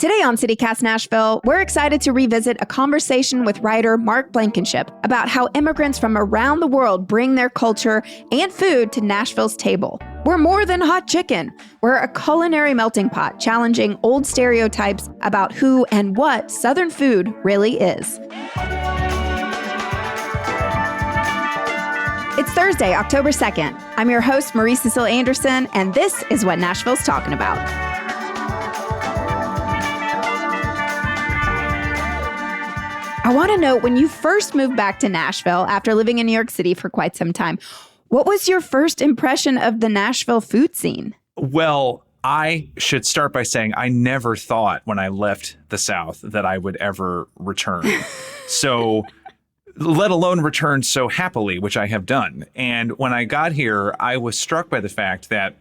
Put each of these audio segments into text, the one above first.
Today on CityCast Nashville, we're excited to revisit a conversation with writer Mark Blankenship about how immigrants from around the world bring their culture and food to Nashville's table. We're more than hot chicken. We're a culinary melting pot challenging old stereotypes about who and what Southern food really is. It's Thursday, October 2nd. I'm your host, Marie Cecile Anderson, and this is what Nashville's talking about. I want to know, when you first moved back to Nashville after living in New York City for quite some time, what was your first impression of the Nashville food scene? Well, I should start by saying I never thought when I left the South that I would ever return. So, let alone return so happily, which I have done. And when I got here, I was struck by the fact that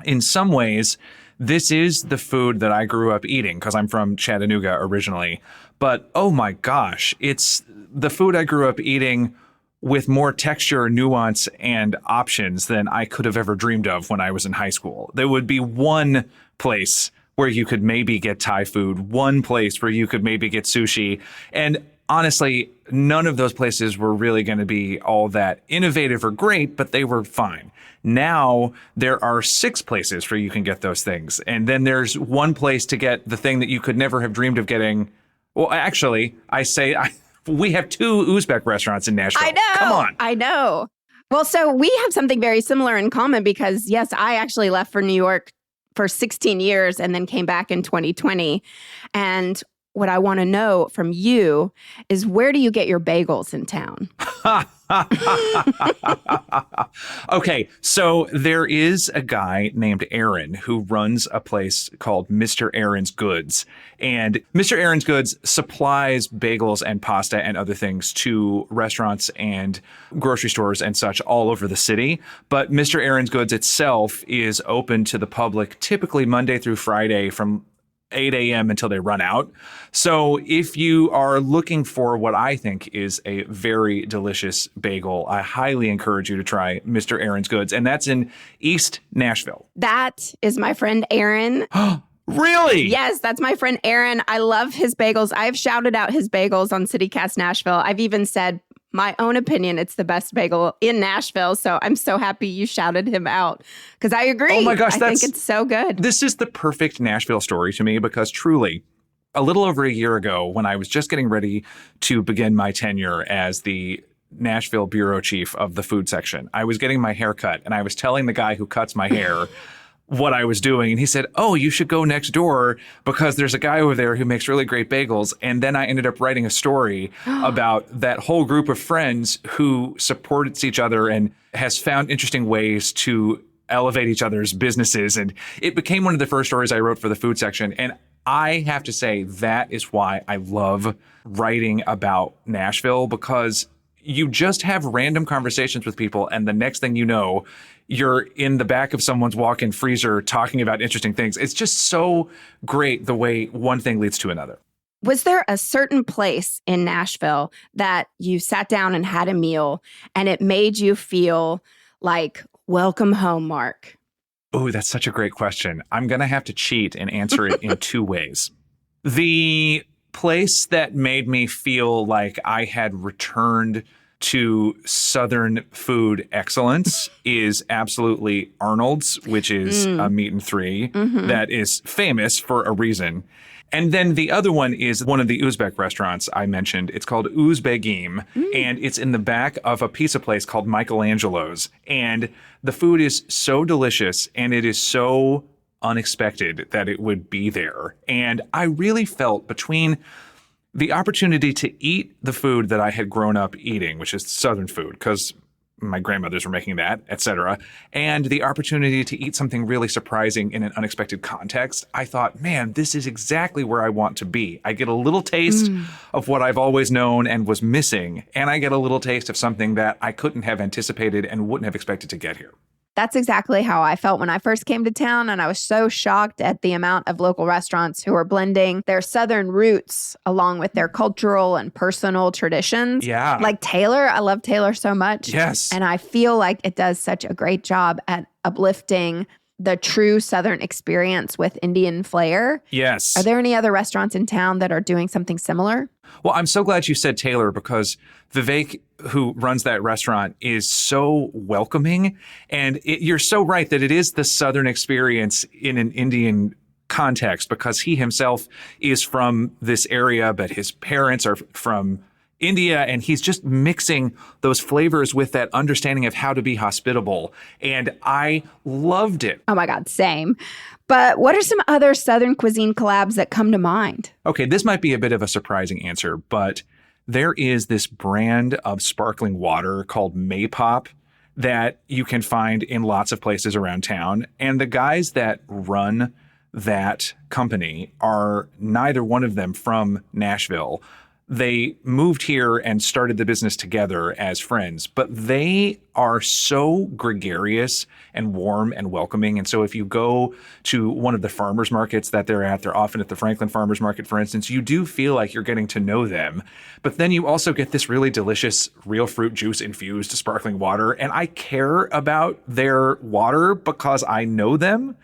in some ways, this is the food that I grew up eating because I'm from Chattanooga originally. But oh my gosh, it's the food I grew up eating with more texture, nuance, and options than I could have ever dreamed of when I was in high school. There would be one place where you could maybe get Thai food, one place where you could maybe get sushi. And honestly, none of those places were really going to be all that innovative or great, but they were fine. Now there are 6 places where you can get those things. And then there's one place to get the thing that you could never have dreamed of getting. Well, actually, we have 2 Uzbek restaurants in Nashville. I know. Come on. I know. Well, so we have something very similar in common because, yes, I actually left for New York for 16 years and then came back in 2020. And what I want to know from you is, where do you get your bagels in town? Okay, so there is a guy named Aaron who runs a place called Mr. Aaron's Goods. And Mr. Aaron's Goods supplies bagels and pasta and other things to restaurants and grocery stores and such all over the city. But Mr. Aaron's Goods itself is open to the public typically Monday through Friday from 8 a.m. until they run out. So if you are looking for what I think is a very delicious bagel, I highly encourage you to try Mr. Aaron's Goods. And that's in East Nashville. That is my friend Aaron. Really? Yes, that's my friend Aaron. I love his bagels. I've shouted out his bagels on CityCast Nashville. I've even said my own opinion, it's the best bagel in Nashville. So I'm so happy you shouted him out because I agree. Oh my gosh, I think it's so good. This is the perfect Nashville story to me because truly, a little over a year ago, when I was just getting ready to begin my tenure as the Nashville bureau chief of the food section, I was getting my hair cut and I was telling the guy who cuts my hair what I was doing. And he said, oh, you should go next door because there's a guy over there who makes really great bagels. And then I ended up writing a story about that whole group of friends who supports each other and has found interesting ways to elevate each other's businesses. And it became one of the first stories I wrote for the food section. And I have to say that is why I love writing about Nashville, because you just have random conversations with people and the next thing you know, you're in the back of someone's walk-in freezer talking about interesting things. It's just so great the way one thing leads to another. Was there a certain place in Nashville that you sat down and had a meal and it made you feel like, welcome home, Mark? Oh, that's such a great question. I'm going to have to cheat and answer it in 2 ways. The place that made me feel like I had returned to Southern food excellence is absolutely Arnold's, which is a meat and 3 that is famous for a reason. And then the other one is one of the Uzbek restaurants I mentioned. It's called Uzbegim, and it's in the back of a pizza place called Michelangelo's. And the food is so delicious, and it is so unexpected that it would be there. And I really felt between the opportunity to eat the food that I had grown up eating, which is Southern food, because my grandmothers were making that, etc., and the opportunity to eat something really surprising in an unexpected context, I thought, man, this is exactly where I want to be. I get a little taste of what I've always known and was missing, and I get a little taste of something that I couldn't have anticipated and wouldn't have expected to get here. That's exactly how I felt when I first came to town, and I was so shocked at the amount of local restaurants who are blending their Southern roots along with their cultural and personal traditions. Yeah. Like Taylor, I love Taylor so much. Yes. And I feel like it does such a great job at uplifting the true Southern experience with Indian flair. Yes. Are there any other restaurants in town that are doing something similar? Well, I'm so glad you said Taylor, because Vivek, who runs that restaurant, is so welcoming. And you're so right that it is the Southern experience in an Indian context, because he himself is from this area, but his parents are from India, and he's just mixing those flavors with that understanding of how to be hospitable. And I loved it. Oh my God, same. But what are some other Southern cuisine collabs that come to mind? Okay, this might be a bit of a surprising answer, but there is this brand of sparkling water called Maypop that you can find in lots of places around town. And the guys that run that company are neither one of them from Nashville. They moved here and started the business together as friends, but they are so gregarious and warm and welcoming. And so if you go to one of the farmers markets that they're often at the Franklin Farmers Market, for instance, you do feel like you're getting to know them. But then you also get this really delicious real fruit juice infused sparkling water. And I care about their water because I know them.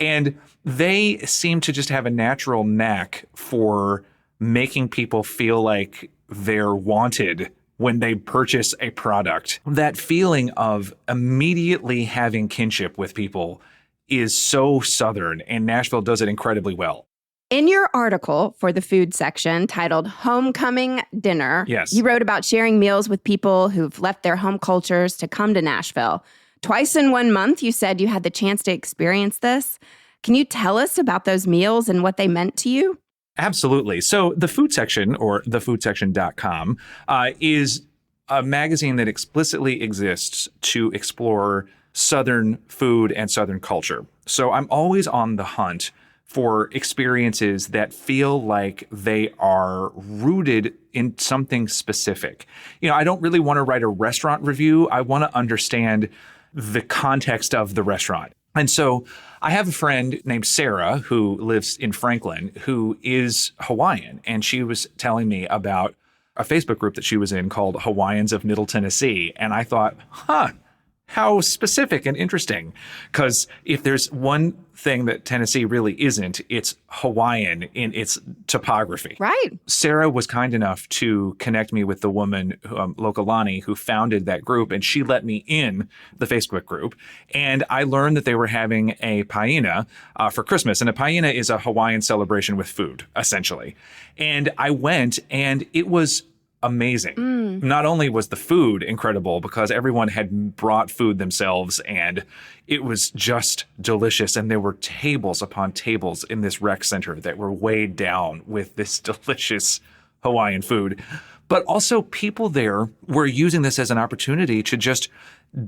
And they seem to just have a natural knack for making people feel like they're wanted when they purchase a product. That feeling of immediately having kinship with people is so Southern, and Nashville does it incredibly well. In your article for the food section titled Homecoming Dinner, Yes, you wrote about sharing meals with people who've left their home cultures to come to Nashville. Twice in 1 month, you said you had the chance to experience this. Can you tell us about those meals and what they meant to you? absolutely. So the food section, or thefoodsection.com, is a magazine that explicitly exists to explore Southern food and Southern culture. So I'm always on the hunt for experiences that feel like they are rooted in something specific. You know, I don't really want to write a restaurant review. I want to understand the context of the restaurant. And so I have a friend named Sarah who lives in Franklin who is Hawaiian. And she was telling me about a Facebook group that she was in called Hawaiians of Middle Tennessee. And I thought, how specific and interesting. Because if there's one thing that Tennessee really isn't, it's Hawaiian in its topography. Right. Sarah was kind enough to connect me with the woman, Lokalani, who founded that group, and she let me in the Facebook group. And I learned that they were having a paina for Christmas. And a paina is a Hawaiian celebration with food, essentially. And I went, and it was amazing. Not only was the food incredible because everyone had brought food themselves and it was just delicious. And there were tables upon tables in this rec center that were weighed down with this delicious Hawaiian food. But also people there were using this as an opportunity to just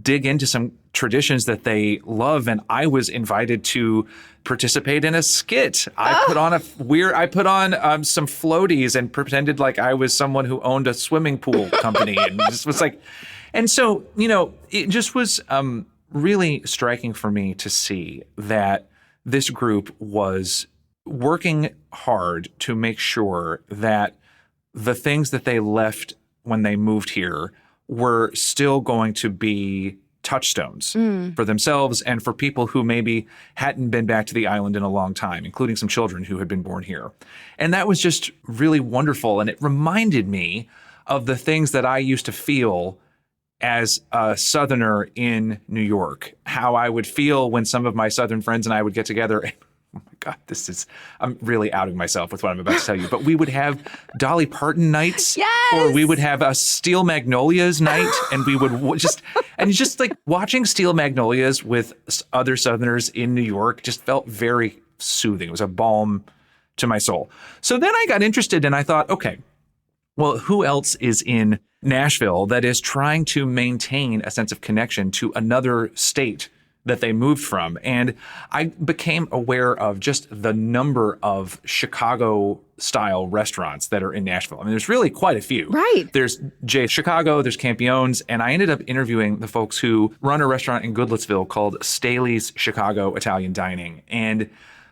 dig into some traditions that they love. And I was invited to participate in a skit. I put on some floaties and pretended like I was someone who owned a swimming pool company. And just was like, and so, you know, it just was really striking for me to see that this group was working hard to make sure that the things that they left when they moved here were still going to be touchstones for themselves and for people who maybe hadn't been back to the island in a long time, including some children who had been born here. And that was just really wonderful. And it reminded me of the things that I used to feel as a Southerner in New York, how I would feel when some of my Southern friends and I would get together. Oh my God, I'm really outing myself with what I'm about to tell you, but we would have Dolly Parton nights, yes! Or we would have a Steel Magnolias night, and we would just like watching Steel Magnolias with other Southerners in New York just felt very soothing. It was a balm to my soul. So then I got interested and I thought, okay, well, who else is in Nashville that is trying to maintain a sense of connection to another state that they moved from? And I became aware of just the number of Chicago-style restaurants that are in Nashville. I mean, there's really quite a few. Right. There's J Chicago, there's Campione's, and I ended up interviewing the folks who run a restaurant in Goodlettsville called Staley's Chicago Italian Dining. And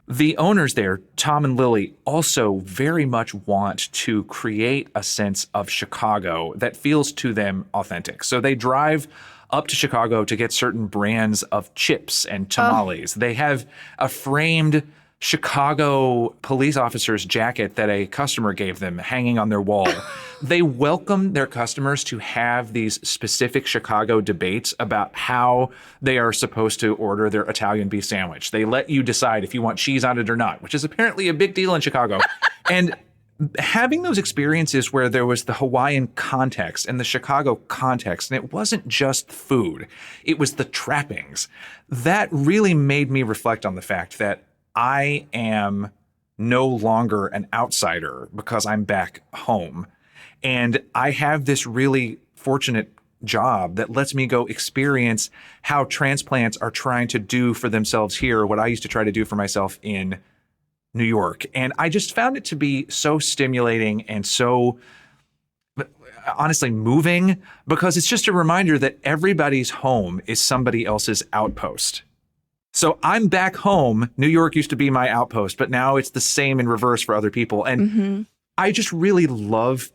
the owners there, Tom and Lily, also very much want to create a sense of Chicago that feels to them authentic. So they drive up to Chicago to get certain brands of chips and tamales. They have a framed Chicago police officer's jacket that a customer gave them hanging on their wall. They welcome their customers to have these specific Chicago debates about how they are supposed to order their Italian beef sandwich. They let you decide if you want cheese on it or not, which is apparently a big deal in Chicago. And having those experiences where there was the Hawaiian context and the Chicago context, and it wasn't just food, it was the trappings, that really made me reflect on the fact that I am no longer an outsider because I'm back home. And I have this really fortunate job that lets me go experience how transplants are trying to do for themselves here what I used to try to do for myself in New York. And I just found it to be so stimulating and so honestly moving, because it's just a reminder that everybody's home is somebody else's outpost. So I'm back home. New York used to be my outpost, but now it's the same in reverse for other people. And I just really love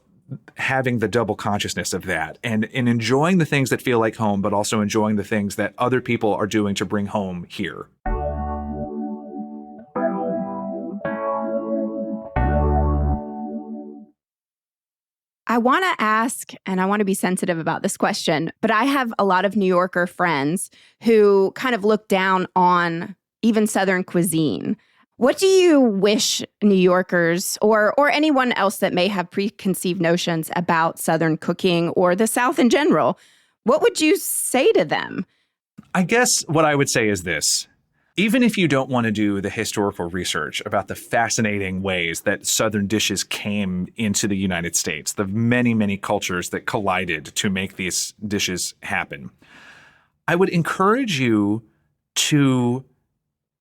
having the double consciousness of that and enjoying the things that feel like home, but also enjoying the things that other people are doing to bring home here. I want to ask, and I want to be sensitive about this question, but I have a lot of New Yorker friends who kind of look down on even Southern cuisine. What do you wish New Yorkers or anyone else that may have preconceived notions about Southern cooking or the South in general, what would you say to them? I guess what I would say is this. Even if you don't want to do the historical research about the fascinating ways that Southern dishes came into the United States, the many, many cultures that collided to make these dishes happen, I would encourage you to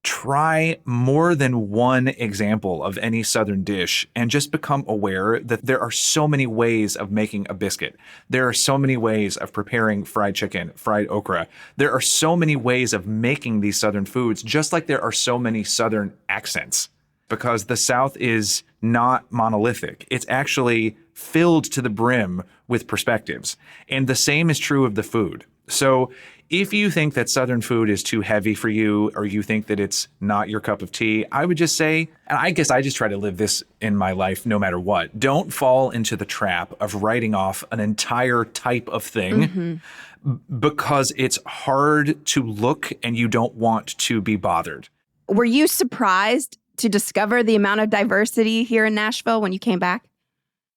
try more than one example of any Southern dish and just become aware that there are so many ways of making a biscuit. There are so many ways of preparing fried chicken, fried okra. There are so many ways of making these Southern foods, just like there are so many Southern accents, because the South is not monolithic. It's actually filled to the brim with perspectives. And the same is true of the food. So if you think that Southern food is too heavy for you, or you think that it's not your cup of tea, I would just say, and I guess I just try to live this in my life no matter what, don't fall into the trap of writing off an entire type of thing because it's hard to look and you don't want to be bothered. Were you surprised to discover the amount of diversity here in Nashville when you came back?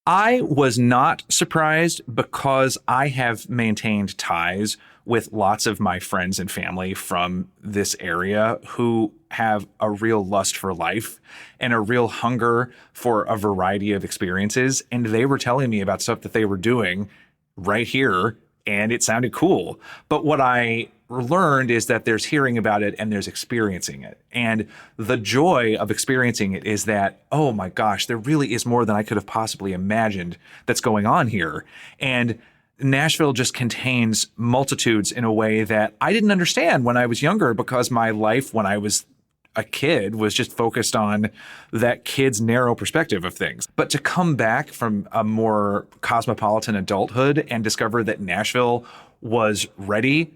I was not surprised because I have maintained ties with lots of my friends and family from this area who have a real lust for life and a real hunger for a variety of experiences. And they were telling me about stuff that they were doing right here, and it sounded cool. But what I learned is that there's hearing about it and there's experiencing it. And the joy of experiencing it is that, oh my gosh, there really is more than I could have possibly imagined that's going on here. And Nashville just contains multitudes in a way that I didn't understand when I was younger, because my life when I was a kid was just focused on that kid's narrow perspective of things. But to come back from a more cosmopolitan adulthood and discover that Nashville was ready,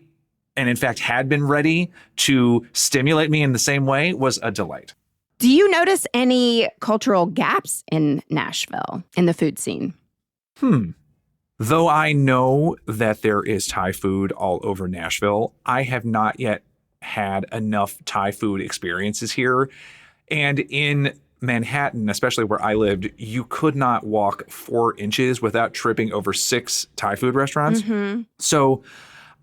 and in fact had been ready to stimulate me in the same way, was a delight. Do you notice any cultural gaps in Nashville, in the food scene? Though I know that there is Thai food all over Nashville, I have not yet had enough Thai food experiences here. And in Manhattan, especially where I lived, you could not walk 4 inches without tripping over 6 Thai food restaurants. So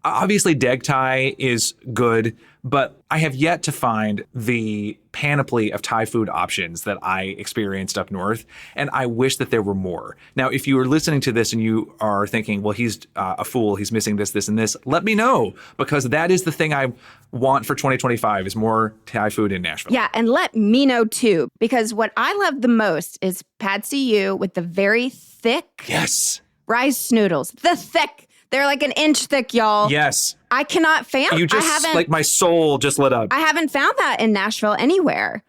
obviously Deg Thai is good, but I have yet to find the panoply of Thai food options that I experienced up north, and I wish that there were more. Now, if you are listening to this and you are thinking, well, he's a fool, he's missing this, this, and this, let me know, because that is the thing I want for 2025 is more Thai food in Nashville. Yeah, and let me know too, because what I love the most is Pad See Ew with the very thick rice noodles. The thick. They're like an inch thick, y'all. Yes. I cannot You just, like, my soul just lit up. I haven't found that in Nashville anywhere.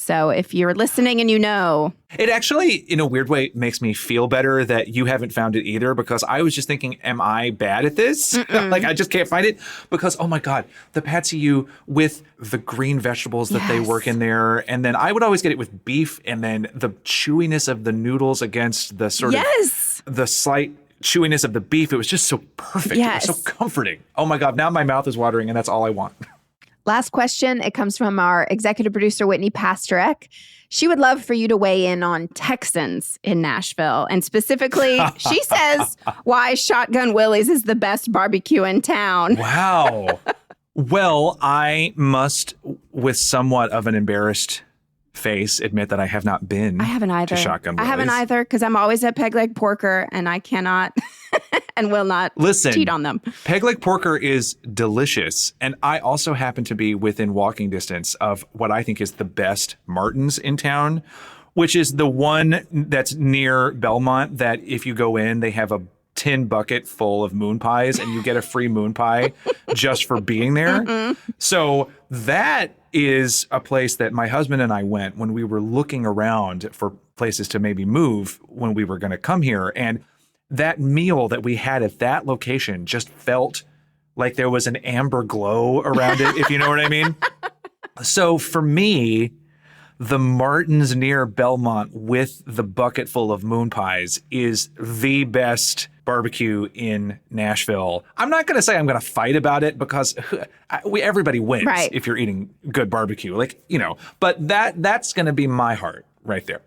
So if you're listening and you know. It actually, in a weird way, makes me feel better that you haven't found it either, because I was just thinking, am I bad at this? Like, I just can't find it because, oh my God, the Patsy with the green vegetables that they work in there. And then I would always get it with beef, and then the chewiness of the noodles against the sort of the slight chewiness of the beef. It was just so perfect. It was so comforting. Oh my God, now my mouth is watering, and that's all I want. Last question. It comes from our executive producer, Whitney Pasterek. She would love for you to weigh in on Texans in Nashville. And specifically, she says why Shotgun Willie's is the best barbecue in town. Wow. Well, I must, with somewhat of an embarrassed face, admit that I have not been to Shotgun Willie's. I haven't either, because I'm always at Peg Leg Porker, and I cannot and will not cheat on them. Peg Leg Porker is delicious. And I also happen to be within walking distance of what I think is the best Martin's in town, which is the one that's near Belmont, that if you go in, they have a tin bucket full of moon pies, and you get a free moon pie just for being there. So that is a place that my husband and I went when we were looking around for places to maybe move when we were going to come here. And that meal that we had at that location just felt like there was an amber glow around it, if you know what I mean. So for me, the Martin's near Belmont with the bucket full of moon pies is the best barbecue in Nashville. I'm not going to say I'm going to fight about it, because everybody wins if you're eating good barbecue, but that's going to be my heart right there.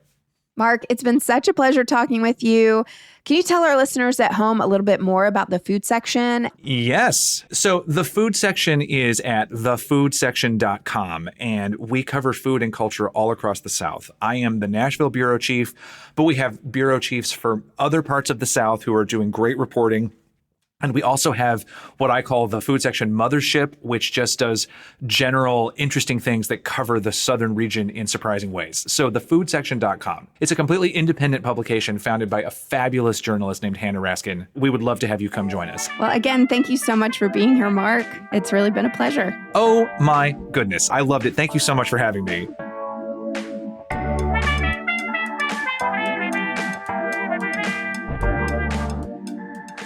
Mark, it's been such a pleasure talking with you. Can you tell our listeners at home a little bit more about the food section? Yes. So the food section is at thefoodsection.com, and we cover food and culture all across the South. I am the Nashville bureau chief, but we have bureau chiefs for other parts of the South who are doing great reporting. And we also have what I call the food section mothership, which just does general interesting things that cover the southern region in surprising ways. So thefoodsection.com. It's a completely independent publication founded by a fabulous journalist named Hannah Raskin. We would love to have you come join us. Well, again, thank you so much for being here, Mark. It's really been a pleasure. Oh my goodness. I loved it. Thank you so much for having me.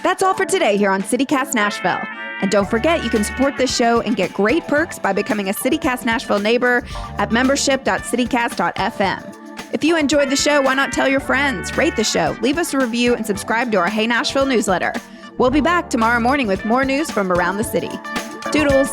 That's all for today here on CityCast Nashville. And don't forget, you can support this show and get great perks by becoming a CityCast Nashville neighbor at membership.citycast.fm. If you enjoyed the show, why not tell your friends? Rate the show, leave us a review, and subscribe to our Hey Nashville newsletter. We'll be back tomorrow morning with more news from around the city. Toodles!